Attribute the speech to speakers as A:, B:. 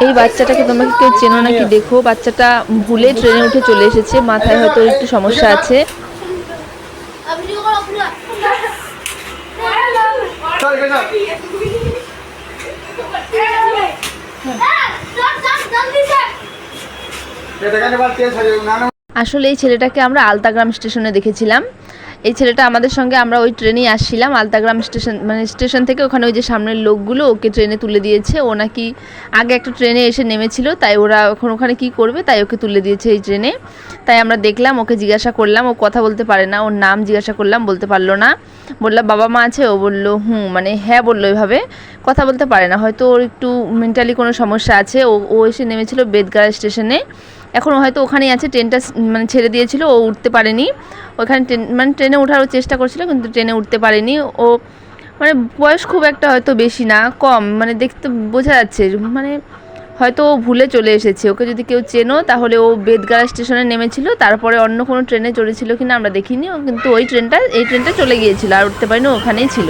A: এই বাচ্চাটাকে তোমরা কি কেউ চেনো নাকি দেখো, বাচ্চাটা ভুলে ট্রেনে উঠে চলে এসেছে, মাথায় হয়তো একটু সমস্যা আছে। আসলে এই ছেলেটাকে আমরা আলতাগ্রাম স্টেশনে দেখেছিলাম। এই ছেলেটা আমাদের সঙ্গে, আমরা ওই ট্রেনেই আসছিলাম আলতাগ্রাম স্টেশন, মানে স্টেশন থেকে ওখানে ওই যে সামনের লোকগুলো ওকে ট্রেনে তুলে দিয়েছে। ও নাকি আগে একটা ট্রেনে এসে নেমেছিল, তাই ওরা এখন ওখানে কি করবে তাই ওকে তুলে দিয়েছে এই ট্রেনে। তাই আমরা দেখলাম, ওকে জিজ্ঞাসা করলাম, ও কথা বলতে পারে না, ওর নাম জিজ্ঞাসা করলাম, বলতে পারলো না। বললাম বাবা মা আছে, ও বললো মানে হ্যাঁ বললো, এভাবে কথা বলতে পারে না, হয়তো ওর একটু মেন্টালি কোনো সমস্যা আছে। ও এসে নেমেছিল বেদগাড়া স্টেশনে, এখন হয়তো ওখানেই আছে। ট্রেনটা মানে ছেড়ে দিয়েছিল, ও উঠতে পারেনি ওখানে। মানে ট্রেনে ওঠারও চেষ্টা করছিল কিন্তু ট্রেনে উঠতে পারেনি ও। মানে বয়স খুব একটা হয়তো বেশি না, কম, মানে দেখতে বোঝা যাচ্ছে মানে হয়তো ও ভুলে চলে এসেছে। ওকে যদি কেউ চেনো তাহলে ও বেদগাড়া স্টেশনে নেমেছিল, তারপরে অন্য কোনো ট্রেনে চড়েছিল কিনা আমরা দেখিনি। ও কিন্তু এই ট্রেনটা চলে গিয়েছিল, আর উঠতে পারিনি, ওখানেই ছিল।